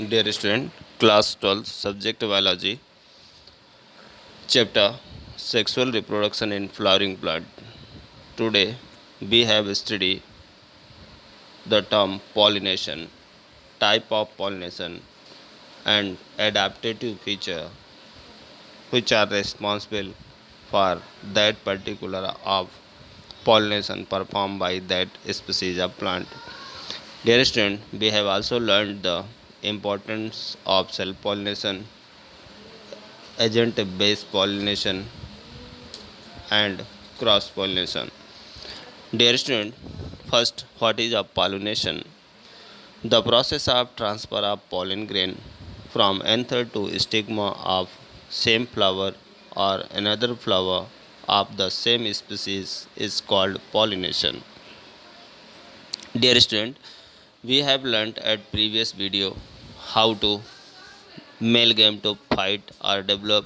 Dear student, class 12, subject biology, chapter sexual reproduction in flowering plant. Today we have studied the term pollination, type of pollination, and adaptive feature which are responsible for that particular of pollination performed by that species of plant. Dear student, we have also learned the importance of self pollination, agent based pollination, and cross pollination. Dear student, first, what is a pollination? The process of transfer of pollen grain from anther to stigma of same flower or another flower of the same species is called pollination. Dear student, we have learnt at previous video how to male gametophyte are develop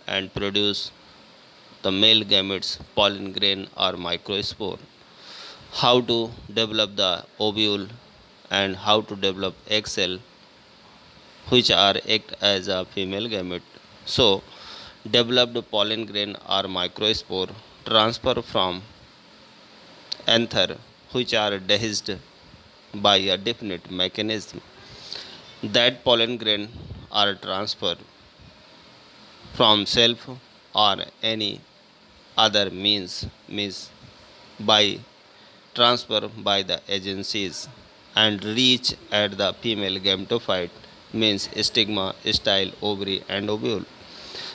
and produce the male gametes pollen grain or microspore, how to develop the ovule and how to develop egg cell which are act as a female gamete. So developed pollen grain or microspore transfer from anther which are dehisced by a definite mechanism. That pollen grain are transferred from self or any other means by transfer by the agencies and reach at the female gametophyte means stigma, style, ovary and ovule.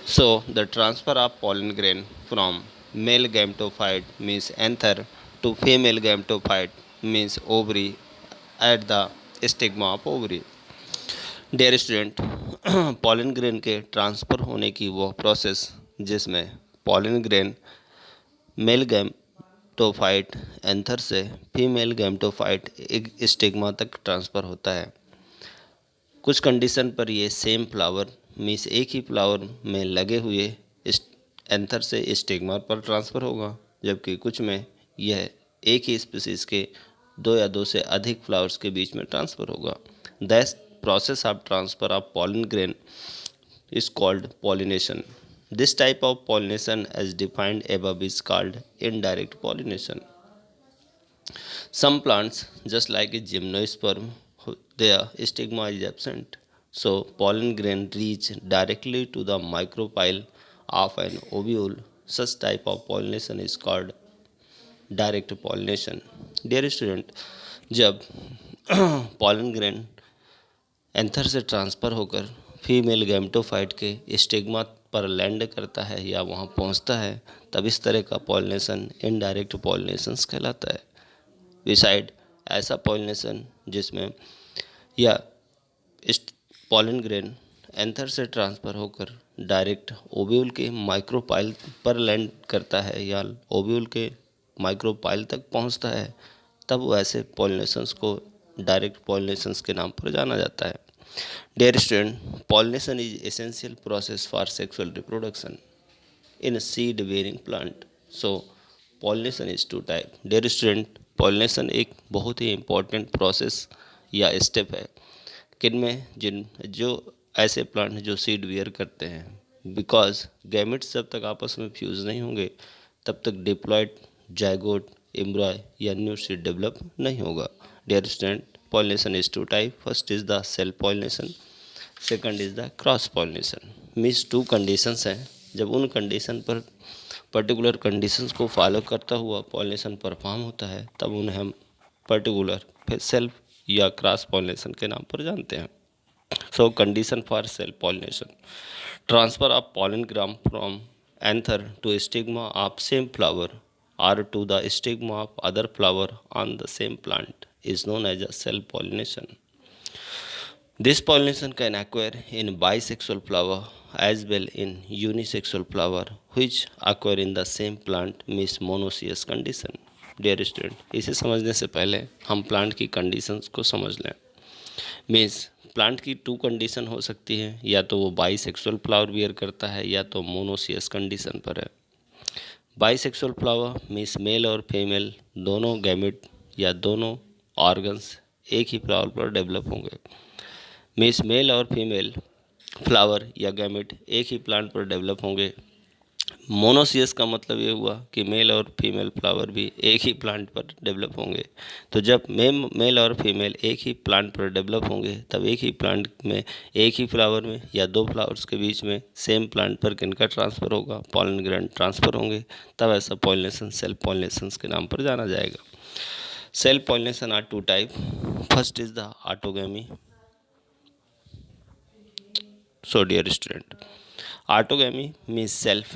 So the transfer of pollen grain from male gametophyte means anther to female gametophyte means ovary at the stigma of ovary. Dear student, pollen grain के transfer होने की वह process जिसमें pollen grain male gametophyte anther से female gametophyte एक stigma तक transfer होता है। कुछ कंडीशन पर ये सेम फ्लावर मीन्स एक ही फ्लावर में लगे हुए एंथर से स्टिग्मा पर ट्रांसफ़र होगा, जबकि कुछ में यह एक ही स्पीसीज़ के दो या दो से अधिक फ्लावर्स के बीच में ट्रांसफ़र होगा। That process of transfer of pollen grain is called pollination. This type of pollination as defined above is called indirect pollination. Some plants, just like a gymnosperm, their stigma is absent, so pollen grain reach directly to the micropyle of an ovule. Such type of pollination is called direct pollination. Dear student, जब pollen grain anther से transfer होकर female gametophyte के stigma पर land करता है या वहाँ पहुँचता है, तब इस तरह का पॉलिनेशन इनडायरेक्ट पॉलिनेशंस कहलाता है। बिसाइड ऐसा पॉलिनेशन जिसमें या पॉलन ग्रेन एंथर से ट्रांसफ़र होकर डायरेक्ट ओव्यूल के माइक्रोपाइल पर लैंड करता है या ओव्यूल के माइक्रोपाइल तक पहुँचता है, तब वैसे पॉलिनेशंस को डायरेक्ट पॉलिनेशंस के नाम पर जाना जाता है। Dear student, pollination is essential process for sexual reproduction in a seed-bearing plant. So, pollination is two type. Dear student, pollination एक बहुत ही important process या step है जिन जो ऐसे प्लांट जो सीड वियर करते हैं, बिकॉज गैमेट्स जब तक आपस में फ्यूज नहीं होंगे तब तक डिप्लॉयड जाइगोट एम्ब्रॉय या न्यू सीड डेवलप नहीं होगा। Dear student, pollination is two type. First is the self pollination, second is the cross pollination. Means to conditions हैं, जब उन कंडीशन पर पर्टिकुलर कंडीशंस को फॉलो करता हुआ पॉलिनेशन परफॉर्म होता है तब उन्हें हम पर्टिकुलर सेल्फ या क्रॉस पॉलिनेशन के नाम पर जानते हैं। सो condition for self pollination, transfer of pollen gram from anther to stigma of same flower or to the stigma of other flower on the same plant is known as a self pollination. This pollination can occur in bisexual flower as well in unisexual flower which occur in the same plant means monoecious condition. Dear student, इसे समझने से पहले हम plant की conditions को समझ लें। Means plant की टू कंडीशन हो सकती है, या तो वो बाईसेक्सुअल फ्लावर बियर करता है या तो मोनोसियस कंडीशन पर है। बाईसेक्सुअल फ्लावर मीन्स मेल और फीमेल दोनों गैमेट या दोनों ऑर्गन्स एक ही फ्लावर पर डेवलप होंगे। मीन्स मेल और फीमेल फ्लावर या गैमेट एक ही प्लांट पर डेवलप होंगे। मोनोसियस का मतलब ये हुआ कि मेल और फीमेल फ्लावर भी एक ही प्लांट पर डेवलप होंगे। तो जब मेल और फीमेल एक ही प्लांट पर डेवलप होंगे तब एक ही प्लांट में एक ही फ्लावर में या दो फ्लावर्स के बीच में सेम प्लांट पर किनका ट्रांसफ़र होगा, पॉलन ग्रैंड ट्रांसफ़र होंगे। तब ऐसा पॉलिनेशन सेल्फ पॉलिनेशन के नाम पर जाना जाएगा। Self pollination are two type. First is the autogamy. So dear student, autogamy means self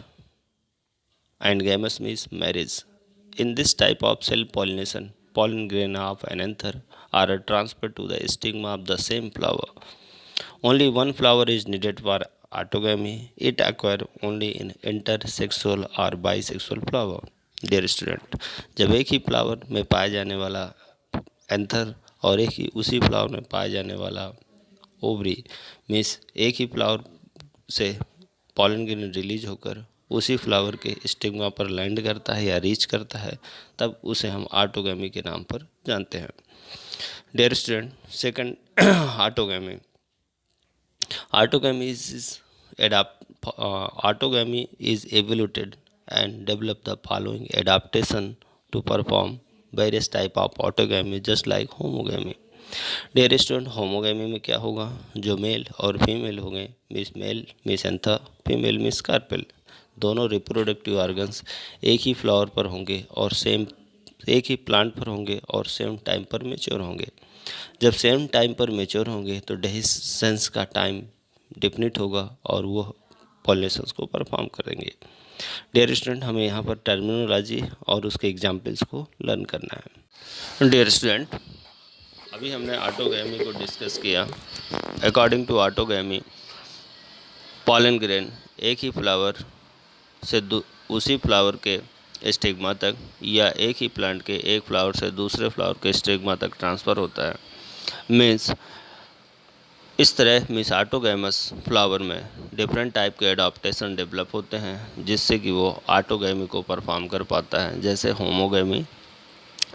and gamous means marriage. In this type of self-pollination, pollen grain of an anther are transferred to the stigma of the same flower. Only one flower is needed for autogamy. It occurs only in intersexual or bisexual flower. Dear student, जब एक ही flower में पाया जाने वाला anther और एक ही उसी फ्लावर में पाया जाने वाला ओवरी मीन्स एक ही फ्लावर से पॉलन ग्रेन रिलीज होकर उसी फ्लावर के स्टिग्मा पर लैंड करता है या रीच करता है, तब उसे हम ऑटोगैमी के नाम पर जानते हैं। Dear student, second autogamy. Autogamy is evaluated and develop the following adaptation to perform various type of autogamy just like homogamy. Dear student, homogamy में क्या होगा, जो मेल और फीमेल होंगे, means male means anther, female means carpel, दोनों reproductive organs एक ही flower पर होंगे और एक ही प्लांट पर होंगे और सेम टाइम पर मेच्योर होंगे। जब सेम टाइम पर मेच्योर होंगे तो डेहिसेंस का टाइम डिफिनिट होगा और वो पॉलिनेशंस को परफॉर्म करेंगे। डियर स्टूडेंट, हमें यहाँ पर टर्मिनोलॉजी और उसके एग्जाम्पल्स को लर्न करना है। डियर स्टूडेंट, अभी हमने ऑटोगैमी को डिस्कस किया। According to autogamy, pollen grain एक ही फ्लावर से उसी फ्लावर के स्टिग्मा तक या एक ही प्लांट के एक फ्लावर से दूसरे फ्लावर के स्टिग्मा तक ट्रांसफ़र होता है। मीन्स इस तरह मीन्स ऑटोगैमस फ्लावर में डिफरेंट टाइप के एडाप्टेशन डेवलप होते हैं जिससे कि वो ऑटोगैमी को परफॉर्म कर पाता है। जैसे होमोगैमी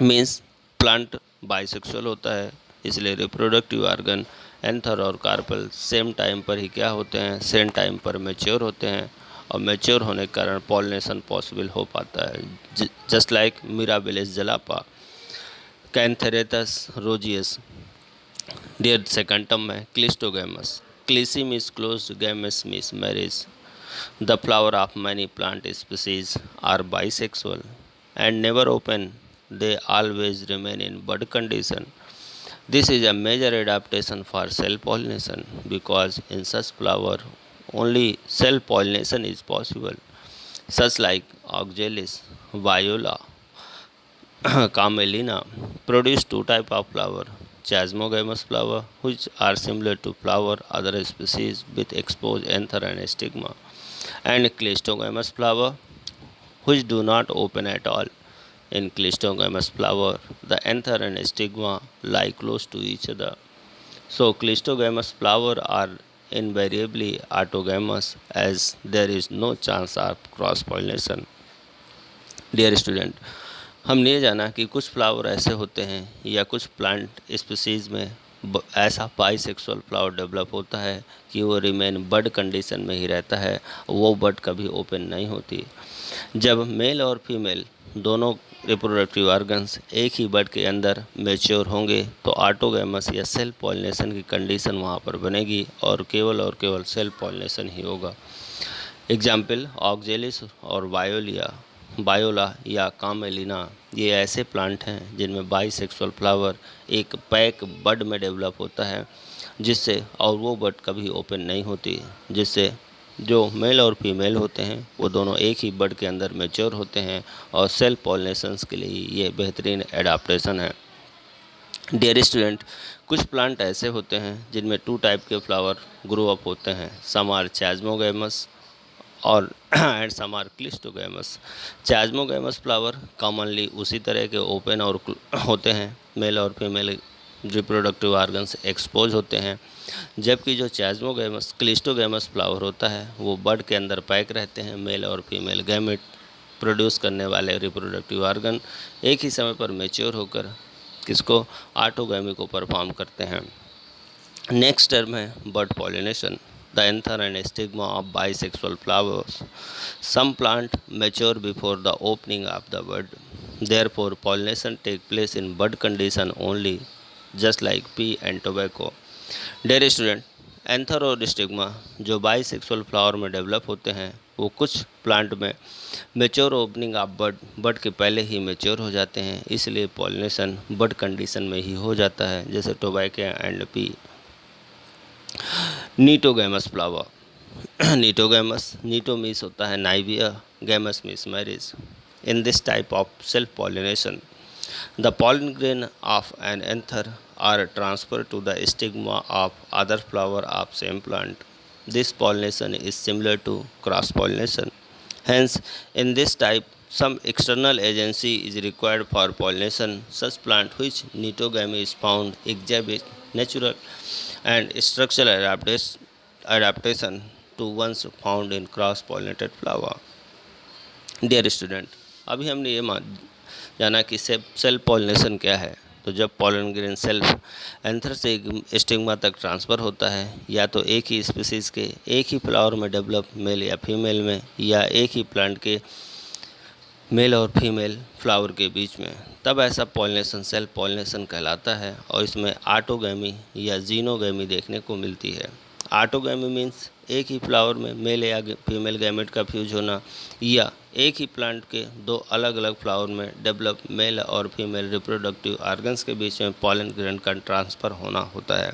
मीन्स प्लांट बाइसेक्सुअल होता है, इसलिए रिप्रोडक्टिव ऑर्गन एंथर और कार्पल सेम टाइम पर ही क्या होते हैं, सेम टाइम पर मैच्योर होते हैं और मैच्योर होने के कारण पॉलिनेशन पॉसिबल हो पाता है। Just like Mirabilis jalapa, Catharanthus roseus. Dear second term में cleistogamous. Cleisto means closed, gamous means marriage. The flower of many plant species are bisexual and never open, they always remain in bud condition. This is a major adaptation for self-pollination because in such flower only self-pollination is possible. Such like Oxalis, Viola, Camelina produce two type of flower: chasmogamous flower, which are similar to flower other species with exposed anther and stigma, and clistogamous flower, which do not open at all. In clistogamous flower, the anther and stigma lie close to each other. So clistogamous flower are invariably autogamous as there is no chance of cross pollination. Dear student, हमने ये जाना कि कुछ flower ऐसे होते हैं या कुछ प्लांट स्पीसीज़ में ऐसा बाइसेक्सुअल फ्लावर डेवलप होता है कि वो रिमेन बड कंडीशन में ही रहता है, वो बड कभी ओपन नहीं होती। जब मेल और फीमेल दोनों रिप्रोडक्टिव ऑर्गन्स एक ही बड के अंदर मैच्योर होंगे तो ऑटोगैमस या सेल्फ पॉलिनेशन की कंडीशन वहाँ पर बनेगी और केवल सेल्फ पॉलिनेशन ही होगा। एग्जाम्पल ऑक्जेलिस और बायोला या कामेलिना, ये ऐसे प्लांट हैं जिनमें बाइसेक्सुअल फ्लावर एक पैक बड में डेवलप होता है जिससे और वो बड कभी ओपन नहीं होती, जिससे जो मेल और फीमेल होते हैं वो दोनों एक ही बड के अंदर मैच्योर होते हैं और सेल्फ पॉलिनेशंस के लिए ये बेहतरीन एडाप्टेशन है। डियर स्टूडेंट, कुछ प्लांट ऐसे होते हैं जिनमें टू टाइप के फ्लावर ग्रो अप होते हैं। सम आर चैज़मोगैमस और and some are cleistogamous. Chasmogamous flower commonly उसी तरह के ओपन और होते हैं, मेल और फीमेल रिप्रोडक्टिव ऑर्गन्स एक्सपोज होते हैं, जबकि जो चैज़मोगैमस क्लिस्टोगैमस फ्लावर होता है वो बड के अंदर पैक रहते हैं। मेल और फीमेल गैमेट प्रोड्यूस करने वाले रिप्रोडक्टिव ऑर्गन एक ही समय पर मैच्योर होकर किसको ऑटोगैमी को परफॉर्म करते हैं। नेक्स्ट टर्म है bud pollination, the anther and stigma of bisexual flowers. Some plant mature before the opening of the bud. Therefore, pollination take place in bud condition only, just like pea and tobacco. Dear student, anther और stigma जो bisexual flower में develop होते हैं वो कुछ plant में mature opening of बड बड के पहले ही मेच्योर हो जाते हैं, इसलिए पॉलिनेशन बड कंडीशन में ही हो जाता है, जैसे tobacco and pea. Geitonogamous flower. Geitonogamous, नीटो मीन्स होता है नाइविया, gamous means marriage. In this type of self pollination the pollen grain of an anther are transferred to the stigma of other flower of same plant. This pollination is similar to cross pollination. Hence, in this type, some external agency is required for pollination. Such plant which neotogamy is found exhibit natural and structural adaptation to ones found in cross-pollinated flower. Dear student, अभी हमने ये जाना कि self pollination क्या है. तो जब pollen grain self anther से स्टिग्मा तक ट्रांसफ़र होता है, या तो एक ही स्पीसीज़ के एक ही फ्लावर में डेवलप मेल या फीमेल में, या एक ही प्लांट के मेल और फीमेल फ्लावर के बीच में, तब ऐसा पॉलिनेशन सेल्फ पॉलिनेशन कहलाता है. और इसमें ऑटोगैमी या जीनोगैमी देखने को मिलती है. ऑटोगैमी मीन्स एक ही फ्लावर में मेल या फीमेल गैमेट का फ्यूज होना, या एक ही प्लांट के दो अलग अलग फ्लावर में डेवलप मेल और फीमेल रिप्रोडक्टिव ऑर्गन्स के बीच में पॉलन ग्रेन का ट्रांसफ़र होना होता है.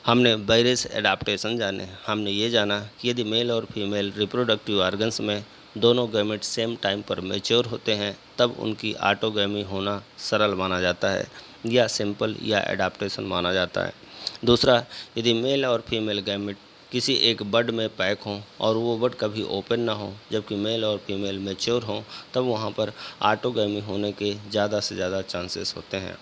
हमने वेरियस एडाप्टेशन जाने. हमने ये जाना कि यदि मेल और फीमेल रिप्रोडक्टिव ऑर्गन्स में दोनों गैमेट सेम टाइम पर मैच्योर होते हैं, तब उनकी ऑटोगैमी होना सरल माना जाता है, या सिंपल या एडाप्टेशन माना जाता है. दूसरा, यदि मेल और फीमेल गैमेट किसी एक बड में पैक हों और वो बड कभी ओपन ना हो, जबकि मेल और फीमेल मैच्योर हों, तब वहाँ पर ऑटोगैमी होने के ज़्यादा से ज़्यादा चांसेस होते हैं.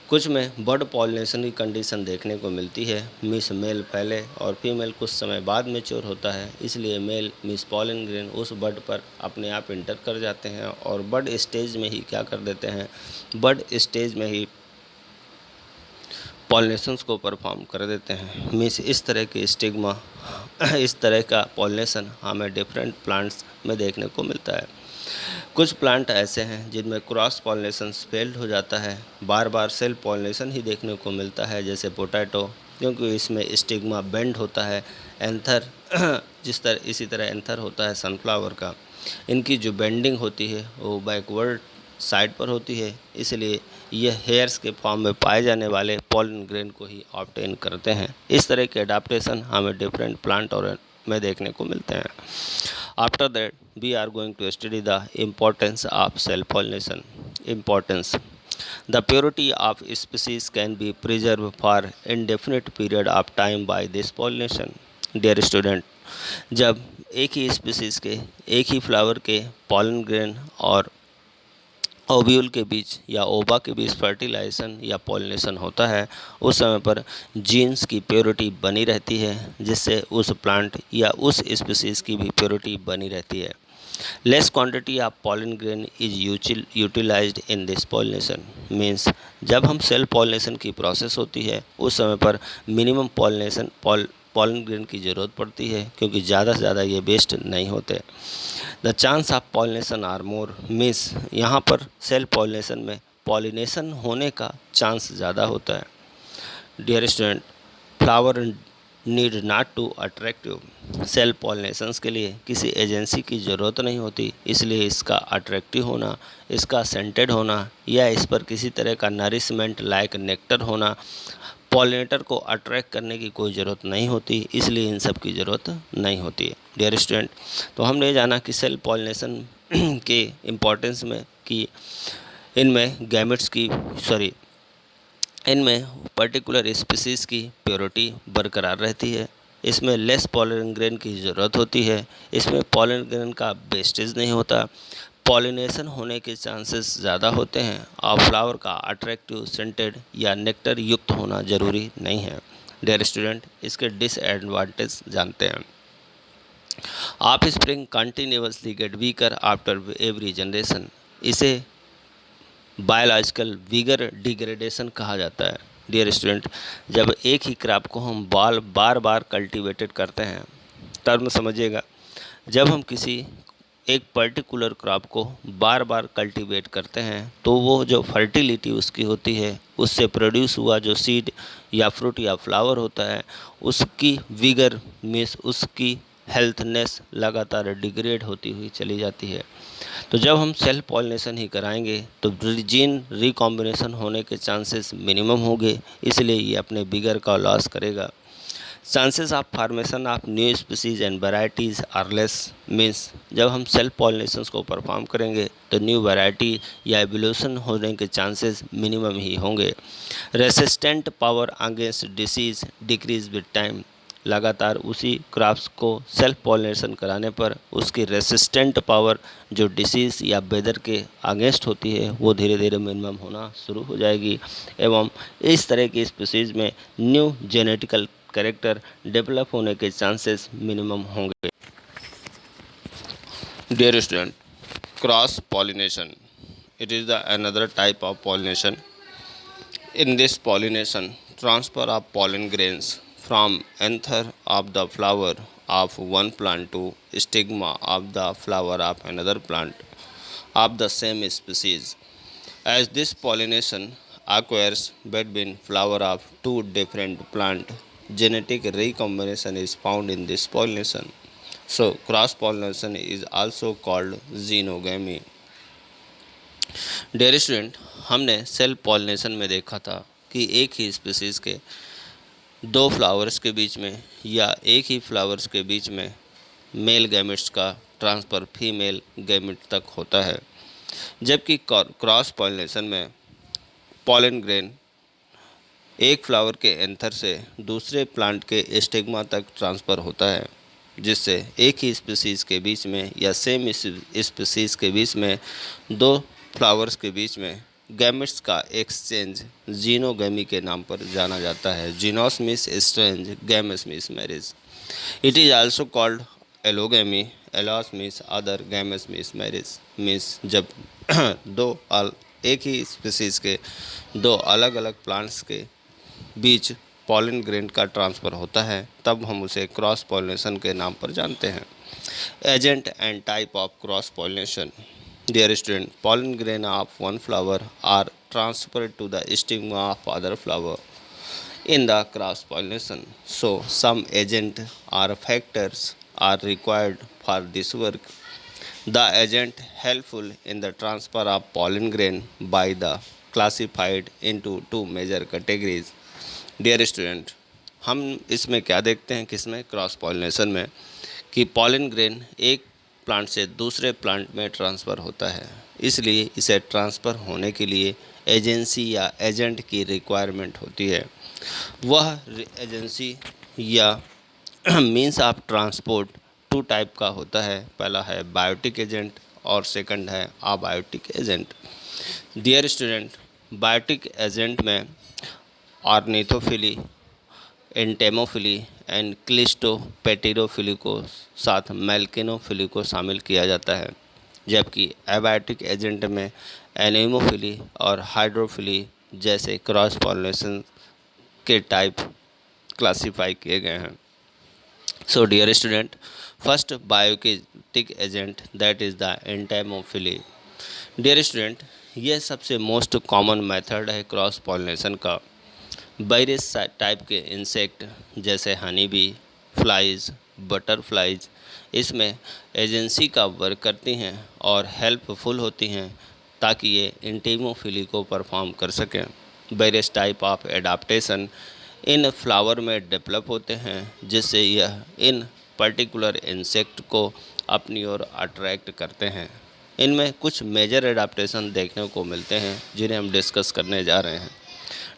कुछ में बड पॉलिनेशन की कंडीशन देखने को मिलती है. मिस मेल पहले और फीमेल कुछ समय बाद मैच्योर होता है, इसलिए मेल मिस पॉलन ग्रेन उस बड पर अपने आप इंटर कर जाते हैं और बड स्टेज में ही क्या कर देते हैं, बड स्टेज में ही पॉलिनेशंस को परफॉर्म कर देते हैं. मीन्स इस तरह के स्टिग्मा, इस तरह का पॉलिनेशन हमें डिफरेंट प्लांट्स में देखने को मिलता है. कुछ प्लांट ऐसे हैं जिनमें क्रॉस पॉलिनेशन फेल्ड हो जाता है, बार बार सेल्फ पॉलिनेशन ही देखने को मिलता है, जैसे पोटैटो, क्योंकि इसमें स्टिग्मा बेंड होता है. एंथर इसी तरह एंथर होता है सनफ्लावर का. इनकी जो बेंडिंग होती है वो बैकवर्ड साइड पर होती है, इसलिए यह हेयर्स के फॉर्म में पाए जाने वाले पॉलन ग्रेन को ही ऑब्टेन करते हैं. इस तरह के अडाप्टेशन हमें डिफरेंट प्लांट और में देखने को मिलते हैं. After that we are going to study the importance of self pollination. Importance: the purity of species can be preserved for indefinite period of time by this pollination. Dear student, जब एक ही species के एक ही flower के pollen grain और ovule के बीच या ओवा के बीच फर्टिलाइजेशन या पॉलिनेशन होता है, उस समय पर जीन्स की प्योरिटी बनी रहती है, जिससे उस प्लांट या उस स्पीसीज़ की भी प्योरिटी बनी रहती है. Less quantity of pollen grain is utilized in this pollination. Means जब हम सेल्फ पॉलिनेशन की प्रोसेस होती है, उस समय पर मिनिमम पॉलन ग्रेन की ज़रूरत पड़ती है, क्योंकि ज़्यादा से ज़्यादा ये वेस्ट नहीं होते. The chance of pollination are more. Means यहाँ पर सेल्फ पॉलिनेशन में पॉलिनेशन होने का चांस ज़्यादा होता है. Dear student, flower need not to attractive. Self pollinations के लिए किसी एजेंसी की ज़रूरत नहीं होती, इसलिए इसका अट्रैक्टिव होना, इसका सेंटेड होना, या इस पर किसी तरह का नरिशमेंट लाइक नेक्टर होना, पॉलिनेटर को अट्रैक्ट करने की कोई ज़रूरत नहीं होती, इसलिए इन सब की ज़रूरत नहीं होती है. डियर स्टूडेंट, तो हमने जाना कि सेल्फ पॉलिनेशन के इम्पोर्टेंस में कि इनमें पर्टिकुलर स्पीसीज़ की प्योरिटी बरकरार रहती है. इसमें लेस पॉलन ग्रेन की ज़रूरत होती है. इसमें पॉलन ग्रेन का वेस्टेज नहीं होता. पॉलिनेशन होने के चांसेस ज़्यादा होते हैं और फ्लावर का अट्रैक्टिव, सेंटेड या नेक्टर युक्त होना ज़रूरी नहीं है. डियर स्टूडेंट, इसके डिसएडवांटेज जानते हैं. Of spring continuously gate weaker after every generation. इसे बायोलॉजिकल विगर डिग्रेडेशन कहा जाता है. डियर स्टूडेंट, जब एक ही क्रॉप को हम बार बार कल्टीवेटेड करते हैं, टर्म समझिएगा, जब हम किसी एक पर्टिकुलर क्रॉप को बार बार कल्टीवेट करते हैं तो वो जो फर्टिलिटी उसकी होती है, उससे प्रोड्यूस हुआ जो सीड या फ्रूट या फ्लावर होता है, उसकी विगर मीन्स उसकी हेल्थनेस लगातार डिग्रेड होती हुई चली जाती है। तो जब हम सेल्फ पॉलिनेशन ही कराएंगे तो जीन रिकॉम्बिनेशन होने के चांसेस मिनिमम होंगे, इसलिए ये अपने विगर का लॉस करेगा। Chances of formation of new species and varieties are less, means जब हम सेल्फ पॉलिनेशंस को परफॉर्म करेंगे तो न्यू वैरायटी या एवोल्यूशन होने के चांसेस मिनिमम ही होंगे। Resistant power against disease decrease with time, लगातार उसी क्रॉप्स को सेल्फ पॉलिनेशन कराने पर उसकी रेसिस्टेंट पावर जो डिसीज़ या वेदर के अगेंस्ट होती है वो धीरे धीरे मिनिमम होना शुरू हो जाएगी, एवं इस तरह की स्पीसीज़ में न्यू जेनेटिकल कैरेक्टर डेवलप होने के चांसेस मिनिमम होंगे। Dear student, cross pollination, it is the another type of pollination. In this pollination, transfer of pollen grains from anther of the flower of one plant to stigma of the flower of another plant of the same species. As this pollination occurs between flower of two different plant, genetic recombination is found in this pollination. So, cross pollination is also called xenogamy. Dear student, हमने self pollination में देखा था कि एक ही species के दो flowers के बीच में या एक ही फ्लावर्स के बीच में मेल गैमेट्स का ट्रांसफ़र फीमेल गैमेट तक होता है, जबकि क्रॉस पॉलिनेशन में पॉलन ग्रेन एक फ्लावर के एंथर से दूसरे प्लांट के स्टिग्मा तक ट्रांसफ़र होता है, जिससे एक ही स्पीसीज़ के बीच में या सेम स्पीसीज़ के बीच में दो फ्लावर्स के बीच में गैमेट्स का एक्सचेंज जीनोगैमी के नाम पर जाना जाता है। Xenos means strange, gametes means marriage. It is also called allogamy, allos means other, gametes means marriage. Means जब एक ही स्पीसीज़ के दो अलग अलग प्लांट्स के बीच पॉलन ग्रेन का ट्रांसफ़र होता है तब हम उसे क्रॉस पॉलिनेशन के नाम पर जानते हैं। Agent and type of cross pollination. Dear student, pollen grain of one flower are transferred to the stigma of other flower in the cross pollination. So, some agent or factors are required for this work. The agent helpful in the transfer of pollen grain by the classified into two major categories. Dear student, हम इसमें क्या देखते हैं किसमें cross pollination में कि pollen grain एक plant से दूसरे प्लांट में ट्रांसफ़र होता है, इसलिए इसे ट्रांसफ़र होने के लिए एजेंसी या एजेंट की रिक्वायरमेंट होती है। वह एजेंसी या means of transport two type का होता है, पहला है बायोटिक एजेंट और सेकंड है abiotic agent. Dear student, biotic agent में ऑर्निथोफिली, एंटेमोफिली एंड क्लिस्टोपेटिरोफिली को साथ मेल्किनोफिली को शामिल किया जाता है, जबकि एबायोटिक एजेंट में एनेमोफिली और हाइड्रोफिली जैसे क्रॉस पॉलिनेशन के टाइप क्लासिफाई किए गए हैं। So dear student, first biotic agent that is the entomophily. Dear student, यह सबसे मोस्ट कॉमन मेथड है क्रॉस पॉलिनेशन का। वेरियस टाइप के इंसेक्ट जैसे हनी बी, फ्लाइज, बटरफ्लाइज इसमें एजेंसी का वर्क करती हैं और हेल्पफुल होती हैं ताकि ये एंटेमोफिली को परफॉर्म कर सकें। Various type of adaptation in flower में डेवलप होते हैं जिससे यह इन पर्टिकुलर इंसेक्ट को अपनी ओर अट्रैक्ट करते हैं। इनमें कुछ मेजर एडाप्टेशन देखने को मिलते हैं जिन्हें हम डिस्कस करने जा रहे हैं।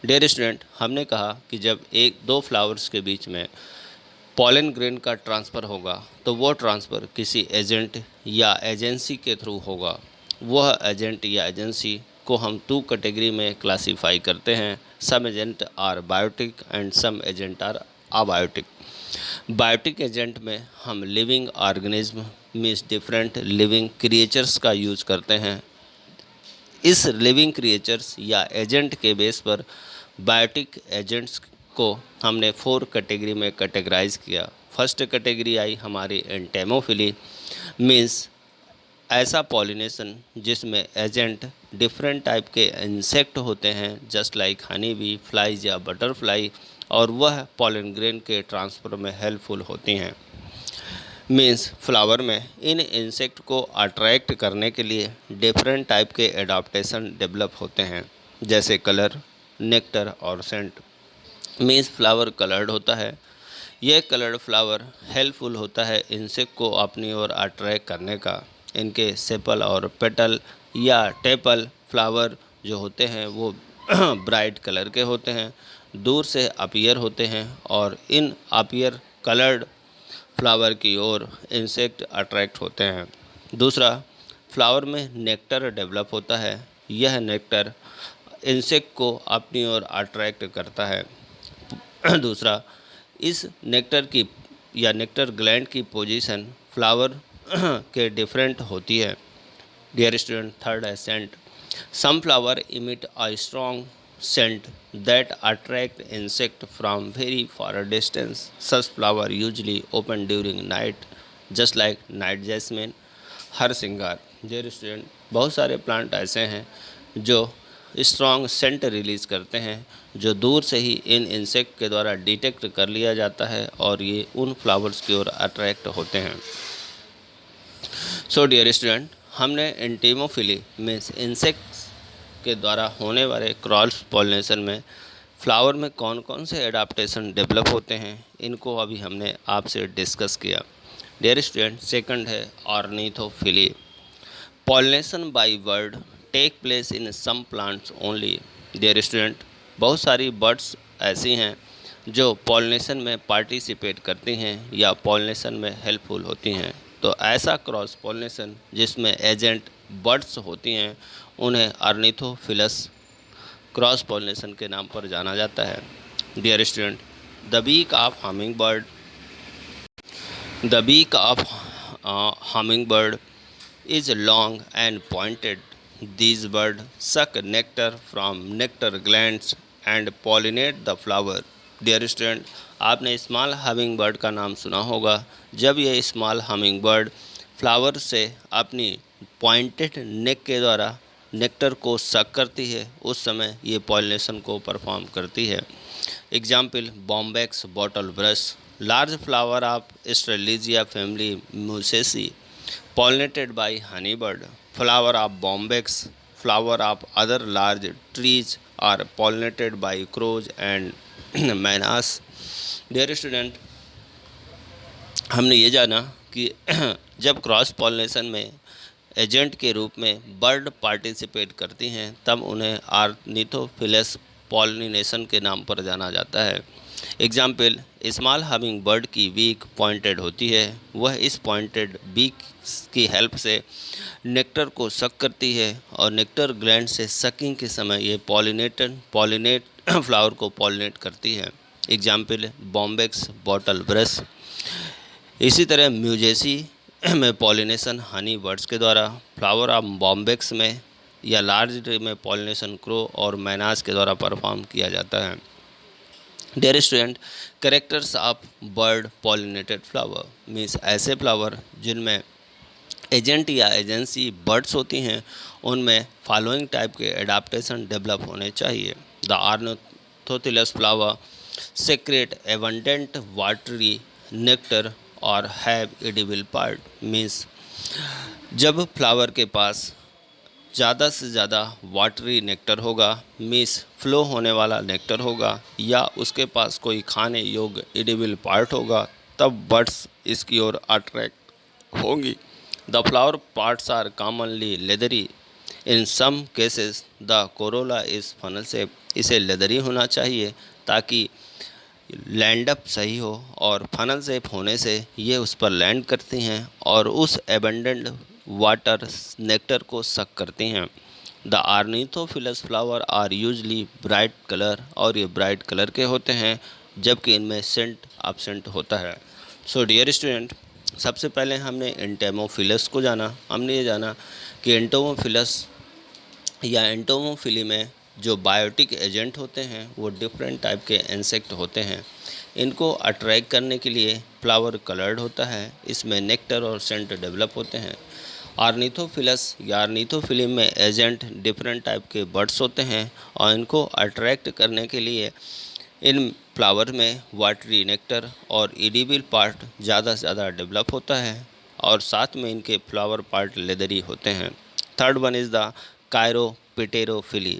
डियर स्टूडेंट, हमने कहा कि जब एक दो फ्लावर्स के बीच में पॉलन ग्रेन का ट्रांसफ़र होगा तो वो ट्रांसफ़र किसी एजेंट या एजेंसी के थ्रू होगा। वह एजेंट या एजेंसी को हम टू कैटेगरी में क्लासीफाई करते हैं, some agent are biotic and some agent are abiotic. Biotic agent में हम living organism means different living creatures का यूज करते हैं। इस लिविंग क्रिएचर्स या एजेंट के बेस पर बायोटिक एजेंट्स को हमने 4 कैटेगरी में कैटेगराइज किया। फर्स्ट कैटेगरी आई हमारी एंटेमोफिली, मीन्स ऐसा पॉलिनेशन जिसमें एजेंट डिफरेंट टाइप के इंसेक्ट होते हैं, just like Honey bee, flies या बटरफ्लाई, और वह पॉलन ग्रेन के ट्रांसफ़र में हेल्पफुल होती हैं। मीन्स फ्लावर में इन इंसेक्ट को अट्रैक्ट करने के लिए डिफरेंट टाइप के एडाप्टेशन डेवलप होते हैं, जैसे कलर, नेक्टर और सेंट। मीन्स फ्लावर कलर्ड होता है। यह कलर्ड फ्लावर हेल्पफुल होता है इंसेक्ट को अपनी ओर अट्रैक्ट करने का। इनके सेपल और पेटल या टेपल फ्लावर जो होते हैं वो ब्राइट कलर के होते हैं, दूर से अपीयर होते हैं, और इन अपीयर कलर्ड फ्लावर की ओर इंसेक्ट अट्रैक्ट होते हैं। दूसरा, फ्लावर में नेक्टर डेवलप होता है। यह नेक्टर इंसेक्ट को अपनी ओर अट्रैक्ट करता है। दूसरा, इस नेक्टर की या नेक्टर ग्लैंड की पोजीशन फ्लावर के डिफरेंट होती है। डियर स्टूडेंट, थर्ड है scent. Some flower emit a strong scent that attract insect from very far a distance. Such flower usually open during night, just like night jasmine, Harsingar. Dear student, बहुत सारे plant ऐसे हैं जो strong Saint release करते हैं, जो दूर से ही इन इंसेक्ट के द्वारा डिटेक्ट कर लिया जाता है और ये उन फ्लावर्स की ओर अट्रैक्ट होते हैं। सो डियर स्टूडेंट, हमने एंटीमोफिली मीन्स इंसेक्ट्स के द्वारा होने वाले क्रॉस पॉलिनेशन में फ्लावर में कौन कौन से एडाप्टेशन डेवलप होते हैं, इनको अभी हमने आपसे डिस्कस किया। डियर स्टूडेंट, सेकंड है ornithophily. Pollination by bird take place in some plants only. Dear student, बहुत सारी बर्ड्स ऐसी हैं जो पॉलिनेशन में पार्टिसिपेट करती हैं या पॉलिनेशन में हेल्पफुल होती हैं। तो ऐसा क्रॉस पॉलिनेशन जिसमें एजेंट बर्ड्स होती हैं उन्हें ऑर्निथोफिलस क्रॉस पॉलिनेशन के नाम पर जाना जाता है। Dear student, the beak of humming bird is long and pointed. These birds suck nectar from nectar glands and pollinate the flower. Dear student, आपने स्मॉल हमिंग बर्ड का नाम सुना होगा। जब यह स्मॉल हमिंग बर्ड फ्लावर से अपनी pointed नेक के द्वारा नेक्टर को सक करती है, उस समय ये पॉलिनेशन को परफॉर्म करती है। Example, bombax bottle brush, large flower of strelitzia family musaceae, pollinated by honeybird. Flower of bombex, flower of other large trees are pollinated by crows and mynas. Dear student, हमने ये जाना कि जब cross pollination में agent के रूप में bird participate करती हैं तब उन्हें ऑर्निथोफिलस पॉलिनेशन के नाम पर जाना जाता है। एग्जाम्पल, स्मॉल हमिंग बर्ड की बीक पॉइंटेड होती है। वह इस पॉइंटेड बीक की हेल्प से नेक्टर को सक करती है और नेक्टर ग्लैंड से सकिंग के समय ये पॉलिनेट फ्लावर को पॉलिनेट करती है। Example, bombax bottle brush. इसी तरह म्यूजेसी में पॉलिनेशन हनी बर्ड्स के द्वारा, फ्लावर ऑफ बॉम्बेक्स में या लार्ज ट्री में पॉलिनेशन क्रो और मैनास के द्वारा परफॉर्म किया जाता है। Dear student, characters of bird pollinated flower means ऐसे फ्लावर जिनमें एजेंट या एजेंसी बर्ड्स होती हैं, उनमें फॉलोइंग टाइप के एडाप्टेशन डेवलप होने चाहिए। The ornithophilous flower secrete abundant watery nectar और हैव एडिबल पार्ट। मीन्स जब फ्लावर के पास ज़्यादा से ज़्यादा वाटरी नेक्टर होगा, मीन्स फ्लो होने वाला नेक्टर होगा, या उसके पास कोई खाने योग्य एडिबल पार्ट होगा, तब बर्ड्स इसकी ओर अट्रैक्ट होंगी। The flower parts are commonly leathery. In some cases the corolla is funnel shape. इसे लेदरी होना चाहिए ताकि लैंडअप सही हो, और फनल शेप होने से ये उस पर लैंड करती हैं और उस एबंडेंट वाटर नेक्टर को सक करती हैं। The ornithophilous flower are usually bright colour, और ये ब्राइट कलर के होते हैं, जबकि इनमें सेंट एब्सेंट होता है। सो डियर स्टूडेंट, सबसे पहले हमने एंटेमोफिलस को जाना। हमने ये जाना कि एंटेमोफिलस या एंटेमोफिली में जो बायोटिक एजेंट होते हैं वो डिफरेंट टाइप के इंसेक्ट होते हैं। इनको अट्रैक्ट करने के लिए फ्लावर कलर्ड होता है, इसमें नेक्टर और सेंट डेवलप होते हैं। ऑर्निथोफिलस या ऑर्निथोफिली में एजेंट डिफरेंट टाइप के बर्ड्स होते हैं और इनको अट्रैक्ट करने के लिए इन फ्लावर में वाटरी नेक्टर और एडिबल पार्ट ज़्यादा से ज़्यादा डेवलप होता है और साथ में इनके फ्लावर पार्ट लेदरी होते हैं। Third one is the chiropterophily.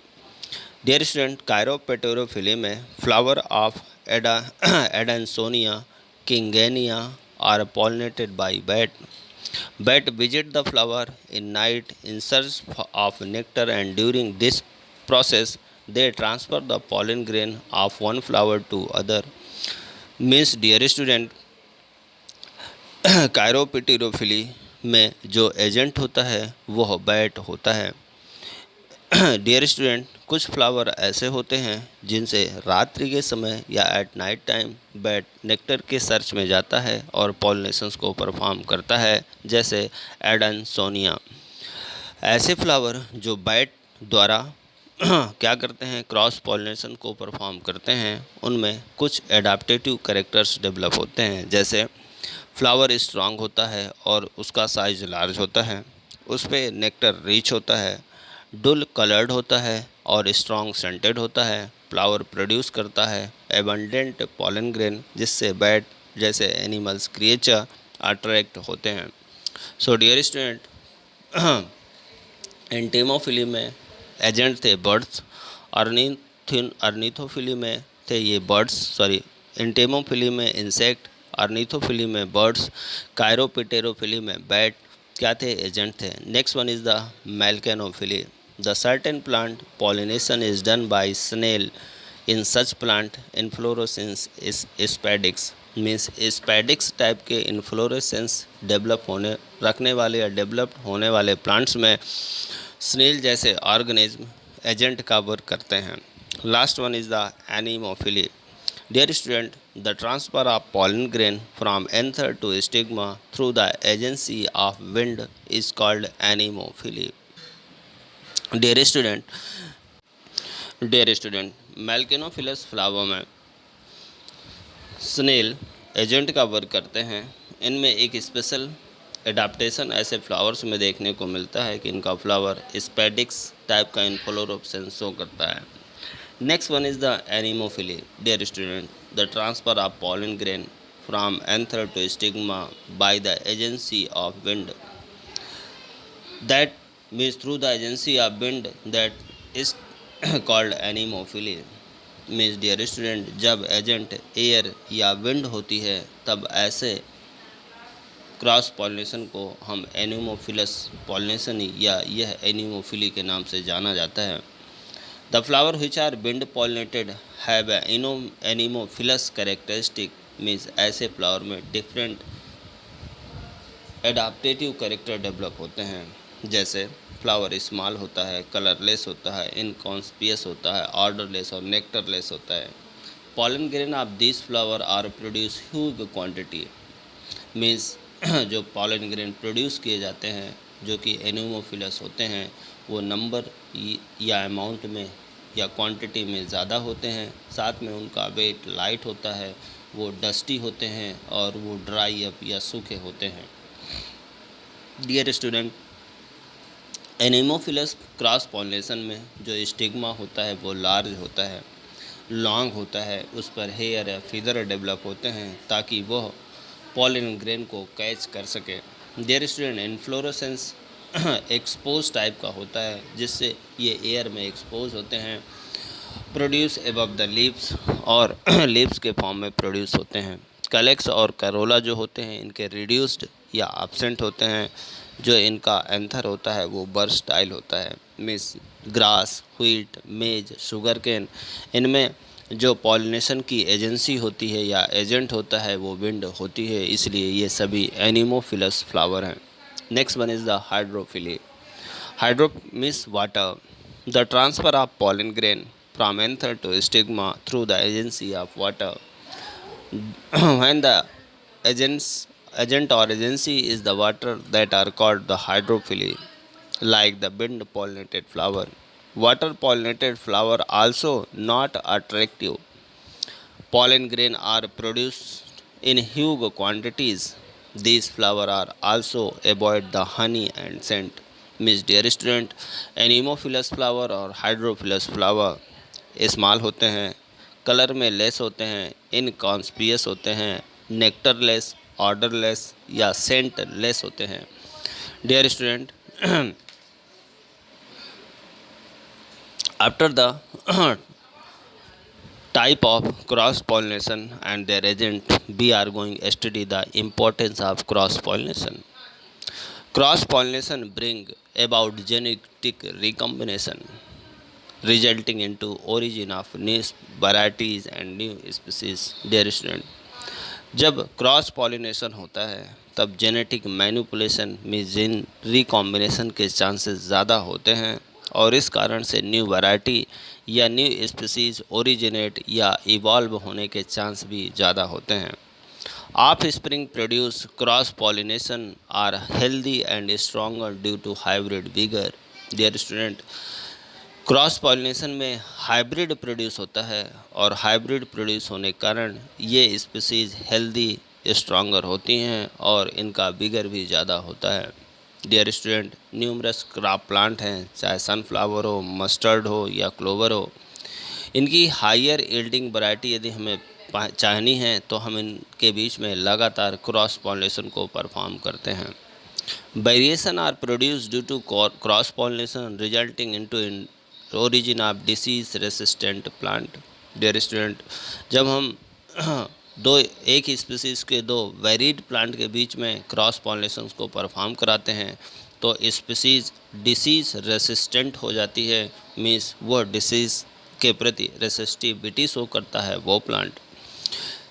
Dear student, chiropterophily में फ्लावर ऑफ एडानसोनिया किंगेनिया are pollinated by bat. Bat visit the flower in night in search of nectar, and during this process they transfer the pollen grain of one flower to other. Means dear student, कायरोपेटेरोफिली में जो agent होता है वह bat होता है। Dear student, कुछ flower ऐसे होते हैं जिनसे रात्रि के समय या at night time bat nectar के सर्च में जाता है और पॉलिनेशंस को परफॉर्म करता है, जैसे एडनसोनिया। ऐसे फ्लावर जो बैट द्वारा क्या करते हैं, क्रॉस पॉलिनेशन को परफॉर्म करते हैं, उनमें कुछ एडाप्टेटिव कैरेक्टर्स डेवलप होते हैं। जैसे फ्लावर स्ट्रांग होता है और उसका साइज लार्ज होता है, उस पर नेक्टर रिच होता है, डुल कलर्ड होता है और स्ट्रॉन्ग सेंटेड होता है, फ्लावर प्रोड्यूस करता है एबंडेंट पॉलन ग्रेन, जिससे बैट जैसे एनिमल्स क्रिएचर अट्रैक्ट होते हैं। सो डियर स्टूडेंट, एंटेमोफिली में एजेंट थे बर्ड्स, अर्निथोफिली में थे ये बर्ड्स, एंटेमोफिली में इंसेक्ट, अर्निथोफिली में बर्ड्स, कायरोपेटेरोफिली में बैट क्या थे, एजेंट थे। Next one is the malacophily. The certain plant pollination is done by snail in such plant inflorescence is spadix. Means spadix type के इन्फ्लोरेसेंस डेवलप होने रखने वाले या डेवलप्ड होने वाले प्लांट्स में स्नेल जैसे ऑर्गेनिज्म एजेंट का वर्क करते हैं। Last one is the anemophily. Dear student, the transfer of pollen grain from anther to stigma through the agency of wind is called anemophily. Dear student, malacophilous flower में snail agent का work करते हैं। इनमें एक special adaptation ऐसे flowers में देखने को मिलता है कि इनका फ्लावर स्पेडिक्स टाइप का इन्फ्लोरेसेंस शो करता है। Next one is the anemophily. Dear student, the transfer of pollen grain from anther to stigma by the agency of wind. That means through the agency of wind, that is called anemophily. Means dear student, जब agent air या wind होती है तब ऐसे cross pollination को हम एनीमोफिलस pollination या यह एनीमोफिली के नाम से जाना जाता है। The flower which are wind pollinated have an anemophilous characteristic, means ऐसे फ्लावर में डिफरेंट एडाप्टेटिव कैरेक्टर डेवलप होते हैं। जैसे फ्लावर स्मॉल होता है, कलरलेस होता है, इनकॉन्स्पियस होता है, ऑर्डरलेस और नेक्टरलेस होता है। Pollen grain of this flower are produce huge quantity. Means जो पॉलन ग्रेन प्रोड्यूस किए जाते हैं जो कि एनीमोफिलस होते हैं, वो नंबर या अमाउंट में या क्वांटिटी में ज़्यादा होते हैं। साथ में उनका वेट लाइट होता है, वो डस्टी होते हैं और वो ड्राई अप या सूखे होते हैं। डियर स्टूडेंट, एनीमोफिलस क्रॉस पॉलिनेशन में जो स्टिग्मा होता है वो लार्ज होता है, लॉन्ग होता है, उस पर हेयर या फीदर डेवलप होते हैं ताकि वह पॉलन ग्रेन को कैच कर सके। Dear student, inflorescence expose type का होता है, जिससे ये एयर में एक्सपोज होते हैं, प्रोड्यूस एबव द लीव्स और लीव्स के फॉर्म में प्रोड्यूस होते हैं। कलेक्स और करोला जो होते हैं इनके रिड्यूस्ड या एब्सेंट होते हैं। जो इनका एंथर होता है वो बर्स स्टाइल होता है। मिस ग्रास, व्हीट, मेज, शुगर केन, इनमें जो पॉलिनेशन की एजेंसी होती है या एजेंट होता है वो विंड होती है, इसलिए ये सभी एनीमोफिलस फ्लावर हैं। Next one is the hydrophily. Hydro means water. The transfer of pollen grain from anther to stigma through the agency of water. When the agent or agency is the water, that are called the hydrophily, like the wind pollinated flower. Water pollinated flower also not attractive. Pollen grain are produced in huge quantities. These flowers are also avoid the honey and scent. Miss dear student, anemophilous flower और hydrophilous flower small होते हैं, colour में less होते हैं, inconspicuous होते हैं, nectarless, odourless या scentless होते हैं. Dear student, after the type of cross pollination and their agent, we are going to study the importance of cross pollination. Cross pollination bring about genetic recombination, resulting into origin of new varieties and new species. Dear student, जब cross pollination होता है तब genetic manipulation में gene recombination के chances ज़्यादा होते हैं और इस कारण से न्यू वैरायटी या न्यू स्पीसीज ओरिजिनेट या इवॉल्व होने के चांस भी ज़्यादा होते हैं. Offspring produce cross pollination are healthy and stronger due to hybrid vigour. Dear student, cross pollination में हाइब्रिड प्रोड्यूस होता है और हाइब्रिड प्रोड्यूस होने के कारण ये स्पीसीज हेल्दी स्ट्रॉन्गर होती हैं और इनका विगर भी ज़्यादा होता है. Dear student, numerous crop plant हैं, चाहे सनफ्लावर हो, मस्टर्ड हो या क्लोवर हो. इनकी हायर यील्डिंग वैरायटी यदि हमें चाहनी है तो हम इनके बीच में लगातार क्रॉस पॉलिनेशन को परफॉर्म करते हैं. Variation are produce due to cross pollination resulting into origin of disease resistant plant. Dear student, जब हम एक स्पीसीज़ के दो वेरिड प्लांट के बीच में क्रॉस पॉलिनेशन को परफॉर्म कराते हैं तो स्पीसीज़ डिसीज़ रेसिस्टेंट हो जाती है. मीन्स वो डिसीज़ के प्रति रेसिस्टिविटी शो करता है वो प्लांट.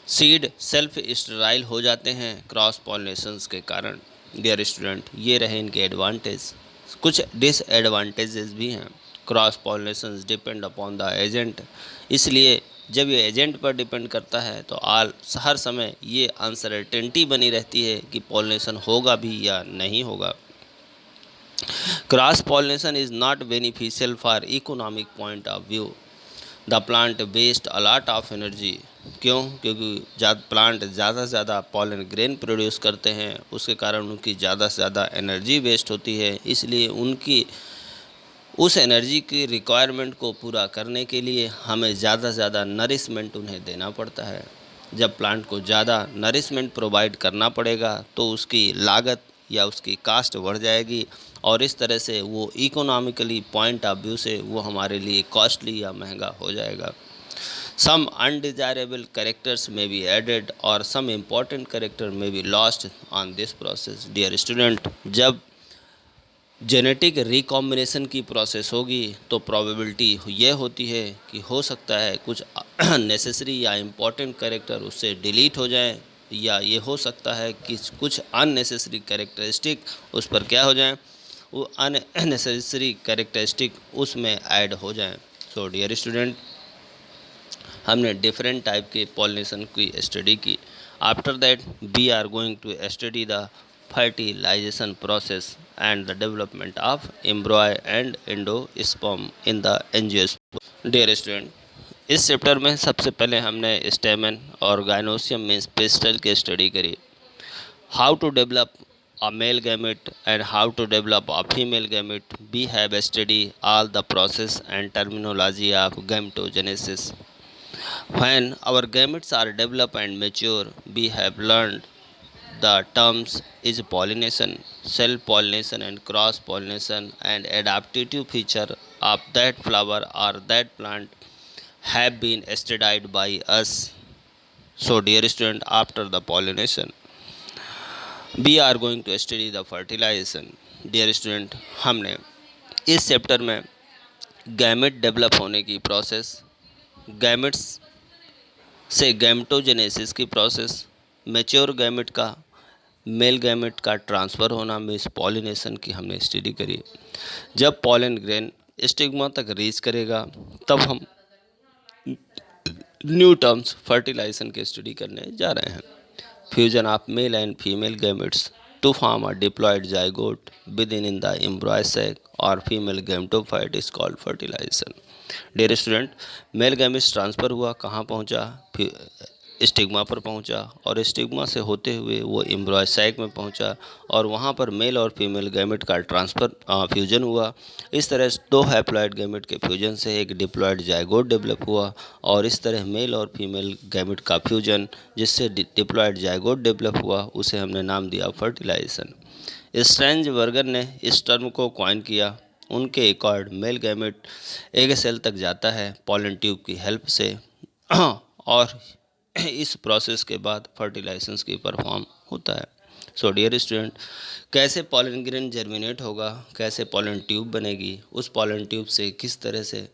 सीड सेल्फ स्टेराइल हो जाते हैं क्रॉस पॉलिनेशंस के कारण. डियर स्टूडेंट, ये रहे इनके एडवांटेज. कुछ डिसएडवांटेजेस भी हैं. Cross pollinations depend upon the agent, इसलिए जब ये एजेंट पर डिपेंड करता है तो हर समय ये अनसर्टेनिटी बनी रहती है कि पॉलिनेशन होगा भी या नहीं होगा. Cross pollination is not beneficial for economic point of view. The plant waste a lot of energy. क्यों? क्योंकि प्लांट ज़्यादा से ज़्यादा पॉलन ग्रेन प्रोड्यूस करते हैं, उसके कारण उनकी ज़्यादा से ज़्यादा एनर्जी वेस्ट होती है. इसलिए उनकी उस एनर्जी की रिक्वायरमेंट को पूरा करने के लिए हमें ज़्यादा से ज़्यादा नरिशमेंट उन्हें देना पड़ता है. जब प्लांट को ज़्यादा नरिशमेंट प्रोवाइड करना पड़ेगा तो उसकी लागत या उसकी कास्ट बढ़ जाएगी और इस तरह से वो इकोनॉमिकली पॉइंट ऑफ व्यू से वो हमारे लिए कॉस्टली या महंगा हो जाएगा. Some undesirable characters may be added और some important character may be lost on this process. Dear student, जब जेनेटिक रिकॉम्बिनेशन की प्रोसेस होगी तो प्रोबेबिलिटी ये होती है कि हो सकता है कुछ नेसेसरी या इम्पॉर्टेंट कैरेक्टर उससे डिलीट हो जाए या ये हो सकता है कि कुछ अननेसेसरी कैरेक्टरिस्टिक उस पर क्या हो जाए, वो अननेसेसरी कैरेक्टरिस्टिक उसमें ऐड हो जाए. सो डियर स्टूडेंट, हमने डिफरेंट टाइप के पॉलिनेशन की स्टडी की. After that we are going to study the fertilization process and the development of embryo and endosperm in the angiosperm. Dear student, इस chapter में सबसे पहले हमने स्टेमन और गाइनोसियम मीन्स पेस्टल की स्टडी करी. How to develop a male gamete and how to develop a female gamete. We have studied all the process and terminology of gametogenesis. When our gametes are developed and mature, we have learned the terms is pollination, self-pollination and cross-pollination, and adaptive feature of that flower or that plant have been studied by us. So dear student, after the pollination, we are going to study the fertilization. Dear student, हमने इस chapter में gamete develop होने की process, gametes से gametogenesis की process, mature gamete का male gamete का transfer होना मीन्स पॉलिनेशन की हमने स्टडी करी. जब पॉलन ग्रेन स्टिग्मा तक रीच करेगा तब हम न्यू टर्म्स फर्टिलाइजेशन की स्टडी करने जा रहे हैं. Fusion of male and female gametes to form a diploid zygote within the embryo sac or female gametophyte is called fertilization. Dear student, male gametes transfer हुआ, कहाँ पहुँचा? स्टिग्मा पर पहुँचा, और स्टिग्मा से होते हुए वो एम्ब्रॉय सैक में पहुँचा, और वहाँ पर मेल और फीमेल गैमेट का ट्रांसफ़र फ्यूजन हुआ। इस तरह दो हैप्लॉइड गैमेट के फ्यूजन से एक डिप्लॉइड जाइगोट डेवलप हुआ, और इस तरह मेल और फीमेल गैमेट का फ्यूजन जिससे डिप्लॉइड जाइगोट डेवलप हुआ, उसे हमने नाम दिया फर्टिलाइजेशन। स्ट्रेंजबर्गर ने इस टर्म को कॉइन किया। उनके accord male gamete egg cell तक जाता है पॉलन ट्यूब की हेल्प से और इस प्रोसेस के बाद फर्टिलाइजेशन की परफॉर्म होता है। सो डियर स्टूडेंट, कैसे पॉलन ग्रेन जर्मिनेट होगा, कैसे पॉलन ट्यूब बनेगी, उस पॉलन ट्यूब से किस तरह से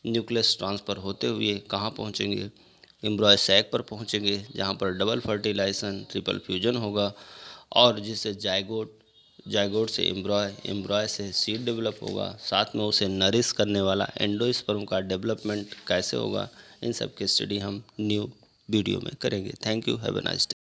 न्यूक्लियस ट्रांसफ़र होते हुए कहाँ पहुँचेंगे? एम्ब्रॉय सैक पर पहुँचेंगे, जहाँ पर डबल फर्टिलाइजेशन ट्रिपल फ्यूजन होगा, और जिससे जाइगोट से एम्ब्रॉय, एम्ब्रॉय से सीड डेवलप होगा, साथ में उसे नरिश करने वाला एंडोस्पर्म का डेवलपमेंट कैसे होगा, इन सब की स्टडी हम न्यू वीडियो में करेंगे। Thank you, have a nice day.